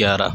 11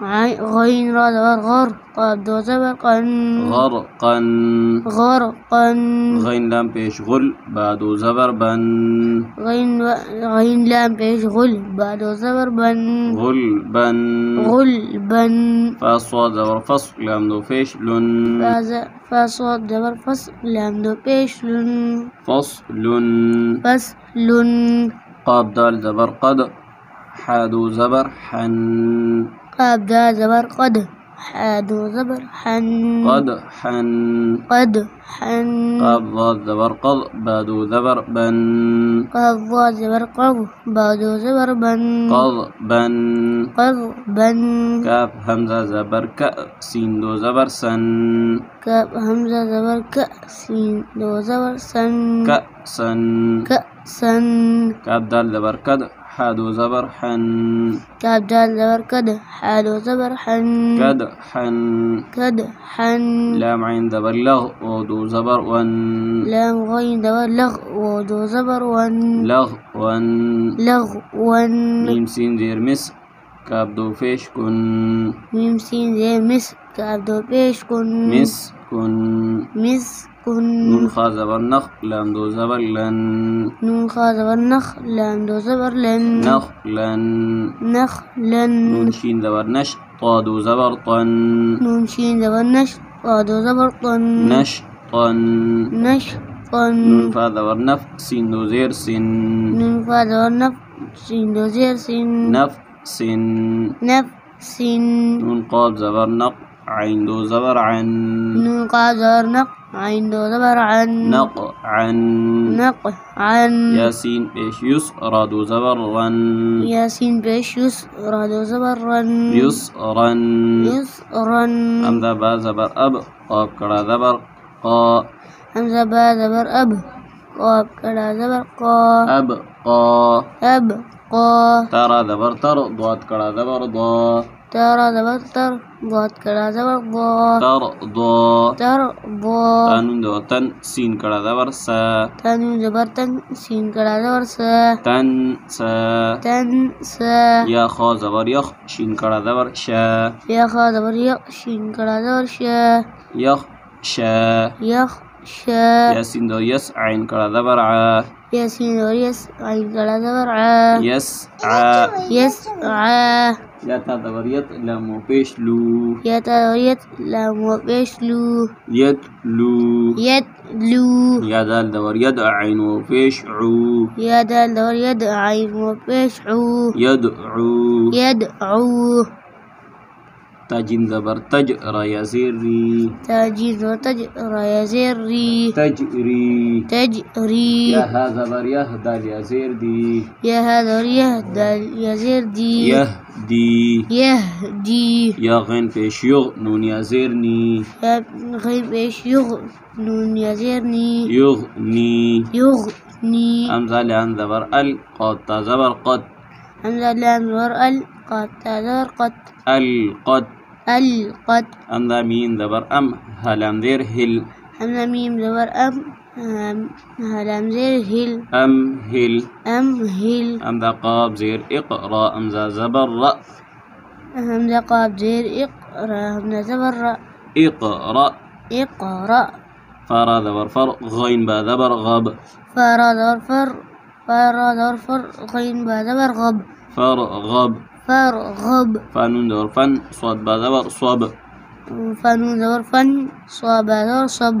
غين را زبر غر قاب دو زبر قن غرقا غرقا غين لام پیش غل بعدو زبر بن غين لام پیش غل بعدو زبر بن غلبا غلبا فا صاد زبر فص لام دو پیش لن فصاد زبر فص لام دو پیش لن فصل فصل قاب دال زبر قد حادو زبر حن قاب دا زبر قد حادو زبر حن قد حن قد حن قاب ضاد زبر قض بادو زبر بن قاب ضاد زبر قض بادو زبر بن قض بن قض بن كاف همزة زبر ك سين دو زبر سن كاف همزة زبر ك سين دو زبر سن كأسن كأسن كاف دال زبر كد حادو زبر حن كاف دال زبر كد حادو زبر حن كد حن كد حن لام عين زبر لغ ودو زبر ون لام غين زبر لغ ودو زبر ون لغ ون لغ ون ميم سين زير مس كاف دو فيش كن ميم سين زي مس كاف دو بيش كن مس كن مس كن نون خا زبر نخ لام دو زبر لن نون خا زبر نخ لام دو زبر لن نخ لن نخ لن نون شين زبر نش طا دو زبر طن نون شين زبر نش طا دو زبر طن نش طن نش طن نون فا زبر نف سين دو زير سن نون فا زبر نف سين دو زير سين نف سن نف سين نون قاب زبر نق عين دو زبر عن نون قاف زبر نق عين دو زبر عن نق عن نق عن ياسين بيش يس را دو زبر رن ياسين بيش يس را دو زبر رن يسرا يسرا همزة با زبر أب قاب كرا زبر قا همزة با زبر أب قاب كرا زبر قا أب قا أب قا ترى زبر تر ضاد كرا زبر ضا ترى زبر تر ضاد كرا زبر ضا تر ضا تر ضا تنون دو تن سين كرا زبر سا تنون زبر تن سين كرا زبر سا تن سا تن سا يا خا زبر يخ شين كرا زبر شا يا خا زبر يق شين كرا زبر شا يخ شا يخ شا ياسين دو يس عين كرا زبر ع ياسين وريس عين كرا زبر ع يسعى يسعى يا تا زبر يت لام پیش لو يا تاويت لام وبيش لو يتلو يتلو يا دال دور يد عين وفيش عو يا دال دور يد عين وبيش عو يدعو يدعو تاجين زبر تج را يزيري تاجيز وتجرى يزري تجري تجري يا هذا زبر يهدى يزيردي يا هذا يهدى يزردي يهدي يهدي يا غين فيش يغ نون يزيرني يا غيب ايش نون يزرني يغني يغني همزة لان زبر ال قد تا زبر قد همزة لام زبر ال قد تزر قد القد القد همزة مين زبر أم هلام ذير هل همزة ميم زبر هلام زير هل هل هل همزة قاب زير اقرأ همزة زبر رأ همزة قاب زير اقرأ همزة زبر را اقرأ اقرأ فارا زبر فر غين با زبر غب فارا زبر فر فارا زبر فر غين با زبر غب فرغب فرغب فانون زبر فن صاد با زبر صب فنون زبر فن صاب زبر صب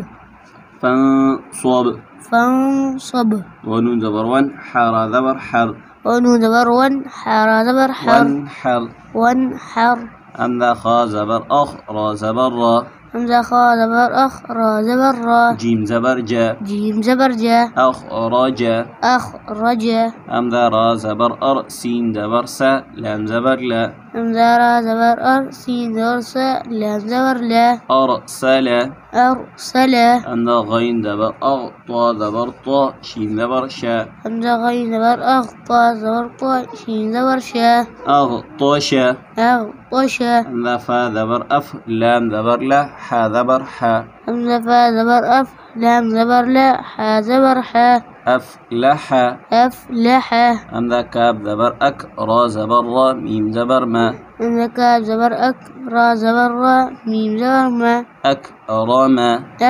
فانصب فانصب ونون زبر ون حرا زبر حر ونون زبر ون حر زبر حر وانحر وانحر همزة خا زبر أخ را زبر را همزة خا زبر أخ را زبر را جيم زبر جا جيم زبر جا أخرج أخرج همزة را زبر أر سين زبر سا لام زبر لا همزة را زبر أر سين زبر سا لام زبر لا أرسل أرسل همزة غين زبر أغ طا زبر طا شين زبر شا همزة غين زبر أغ طا زبر طا شين زبر شا أغطش أغطش همزة فا زبر أف لام زبر لا حا زبر حا همزة فا زبر أف لام زبر لا حا زبر حا أفلح. أفلح. همزة كاف زبر أك را زبر را ميم زبر ما. همزة كاف زبر أك را زبر را ميم زبر ما. أكرم.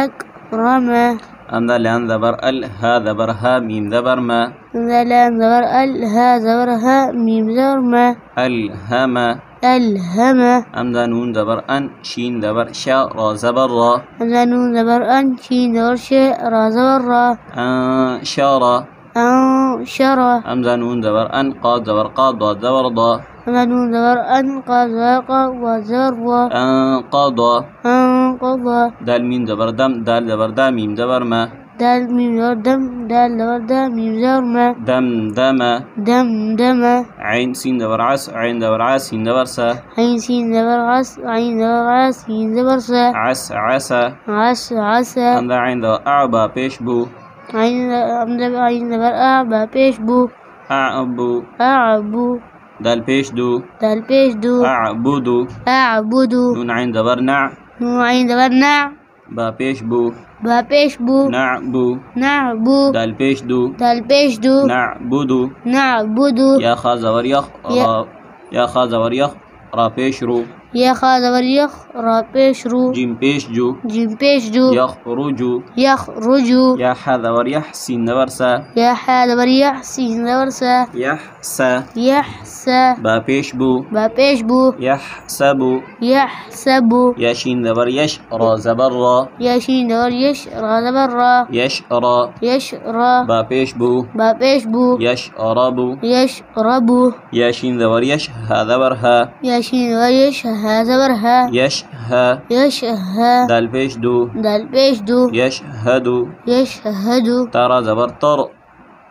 أكرم. همزة لام زبر ال ها زبر ها ميم زبر ما. همزة لام زبر ال ها زبر ها ميم زبر ما. ألهم. ألهم. همزة نون زبر أن شين زبر شا را زبر را. همزة نون زبر أن شين زبر شاء را زبر را. أنشر. أنشر. همزة نون زبر أن قاد زبر قاد ضاد زبر ضا. همزة نون زبر أن قاف زبر قاف وزبر وا. أنقضى. أنقضى. دال ميم زبر دم دال زبر دا ميم زبر ما. دال ميم زبر دم دال زبر دا ميم زبر ما. دمدم. دمدم. عين سين زبر عس عين زبر عس سين زبر سا. عين سين زبر عس عين زبر عس سين زبر سا. عس عسى. عس عسى. همزة عين زبر أعبى پیش بو. عين زبر أعبى پیش بو. أعبو. أعبو. دال پیش دو. دال پیش دو. أعبدو. أعبدو. نون عين زبر نع. نون عين زبر نع. با پیش بو. با پیش بو. نعبو. نعبو. دال پیش دو. دال پیش دو. نعبدو. نعبدو. يا خا زبر يخ را. يا خا زبر يخ را پیش رو. يا خا زبر يخ را پیش رو. جيم پیش جو. جيم پیش جو. يخرجو. يخرجو. يا حا زبر يح سين زبر سا. يا حا زبر يح سين زبر سا. يحسى. يحسى. با پیش بو. با پیش بو. يحسبو. يحسبو. يا شين زبر يش را زبر را. يا شين زبر يش را زبر را. يشرى. يشرى. با پیش بو. با پیش بو. يشربو. يشربو. يا شين زبر يش ها زبر ها. يا شين زبر يش ها زبر ها. يشهى. يشهى. دال پیش دو. دال پیش دو. يشهدو. يشهدو. ترى زبر تر.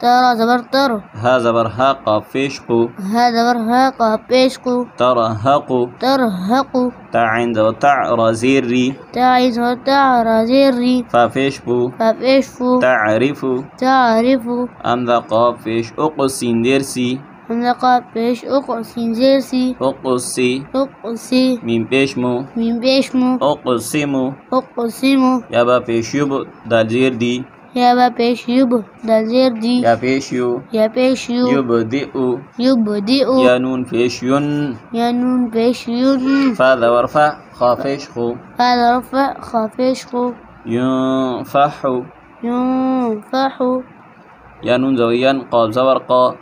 ترى زبر تر. ها زبر ها قاف پیش قو. ها زبر ها قاف پیش قو. ترهقو. ترهقو. تا عين زبر تع را زير ري. تا عين زبر تع را زير ري. فا پیش بو. فا پیش فو. تعرفو. تعرفو. همزة قاف پیش اقسين درسي. همزة قاف پیش اقسين زيرسي. اقسي. اقسي. ميم پیش مو. ميم پیش مو. اقسمو. اقسمو. يا با پیش يب دال زير دي. يا با پیش يب دال زير دي. يا پیش يو. يا پیش يو. يبدئو. يبدئو. يا نون پیش ين. يا نون پیش ين. فا زبر فا خا پیش خو. فا زبر فا خا پیش خو. ينفحو. ينفحو. يا نون زبر ين قاف زبر قا.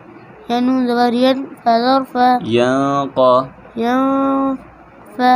يا نون زبر ين فا زبر فا. ينقى. ينفى.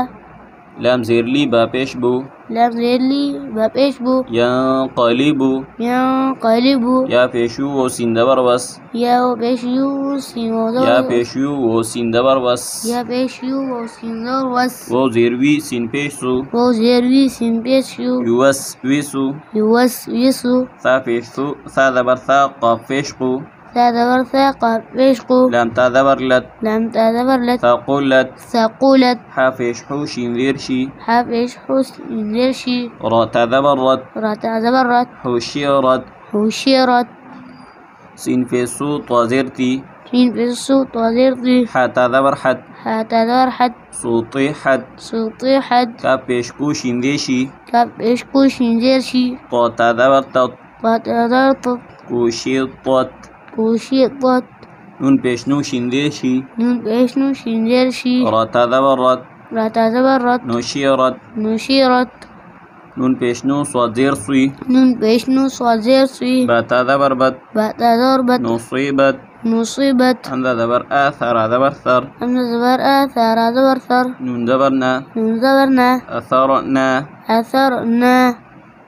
لام زير لي با پیش بو. لام زير لي با پیش بو. ينقلبو. ينقلبو. يا پیشو و سين دبر بس. يا پیش یو سین و يا پیشو و سين دبر بس. يا پیش یو و سین دبر بس. و زير وي سين پیش سو. و زير وي سين پیش یو. يوسوسو. يوسوسو. ثا پیش سو. ثا دبر ثا قاف پیش قو. ثا زبر ثا قاف پیش قو. لام تا دبر لت. لام تا زبر لت. ثقلت. ثقلت. حا پیش حو شين زير شي. حا پیش حو سین زیر شي. را تا دبر رت. را تا زبر رت. حشرت. حشرت. سين پیش سو طا زير تي. سين پیش سو طا زیر تی. حا تا دبر حد. حا تا زبر حد. سطيحت. سطيحت. كا پیش کو شين دي شي. کا پیش کو شین زیر شي. طا تا دبر تط. طا تا زبر تط. كوشطت. كوشطت. نون پیش نو شين دي شي. نون پیش نو شین زیر شي. را تا دبر رت. را تا زبر رت. نشيرت. نشيرت. نون پیش نو صاد زير سوي. نون پیش نو صاد زیر سوی. با تا دبر بت. با تا ضربت. نصيبت. نصيبت. همزة دبر آثر دبر ثر. همزة زبر آثار زبر ثر. نون دبرنا. نون زبرنا. أثرنا. أثرنا.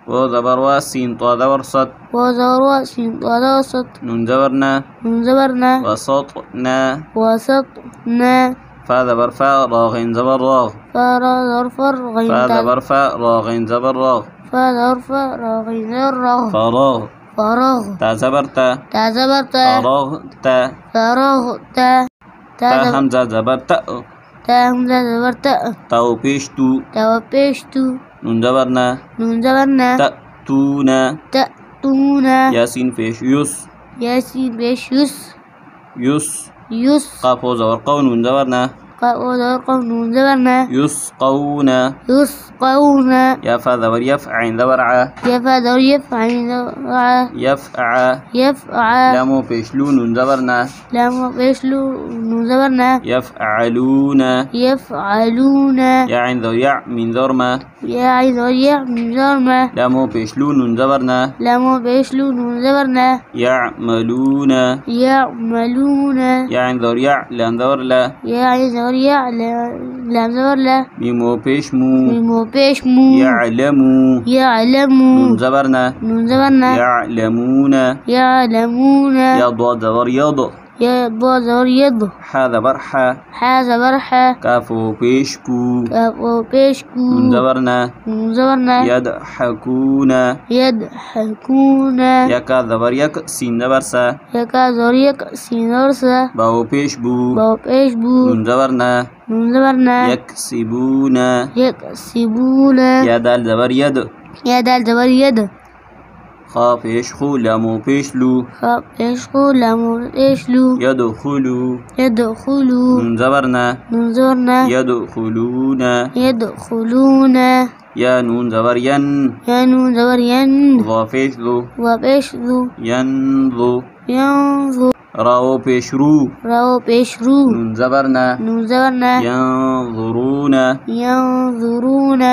و دبر واسين طا دبر صد. وزبر واسين طا وسط. نون دبرنا. نون زبرنا. وسطنا. وسطنا. فا دبر فا راغين زبر راغ. فارا ظرفر غين فا تل. دبر فا راغين زبر راغ. فا ظرف راغين الرغ. فراغ. فراغ. تا زبر تا. تا زبر تا. فراغ تا. فراغ تا. تا همزة زبر تا. تا همزة زبر تا. تاو پیش تو. تا پیش تو. نون دبرنا. نون زبرنا. تأتونا. تأتونا. ياسين پیش يس. ياسين پیش يس. يس. يس. قاف و زبر قو. نون دبرنا. قاف زبر قو نون زبر نا يسقون يسقون يا فا زبر يف عين زبر ع يفا زبر يف عين زبر يفع يفع لام پیش لو نون زبرنا لام پیش لو نون زبر نا يفعلون يفعلون يا عين ذو يع من ذرما يا عين زبر يع من زبر ما لام پیش لو نون زبرنا لام پیش لو نون زبر نا يعملون يعملون يا عين ذو يع لام ذر لا يا عين زبر يع لام زبر لا ميمو پیش مو ميمو پیش مو يعلمو يعلمون نون زبرنا نون زبر نا يعلمون يعلمون يا ضاد زبر يض يا با زبر يض ح زبر ح حا زبر حا كافو پیش کو كافو پیش کو نون زبرنا نون زبر نا يضحكون يضحكون يا کا زبر یک سین زبر سا يكا زبر يك سين زبر سا باو پیش بو باو پیش بو نون زبرنا نون زبر نا يكسبون يكسبون يا دال زبر يد يا دال زبر يد خا پیش خو لامو پیش لو خا پیش خو لام پیش لو يدخلوا يدخلوا نون زبرنا نون زبر نا يدخلون يدخلون يا نون زبر ين يا نون زبر ين ضا پیش ذو وبيش ذو ينظو ينظر راو پیش رو راو پیش رو نون زبرنا نون زبر نا ينظرون ينظرون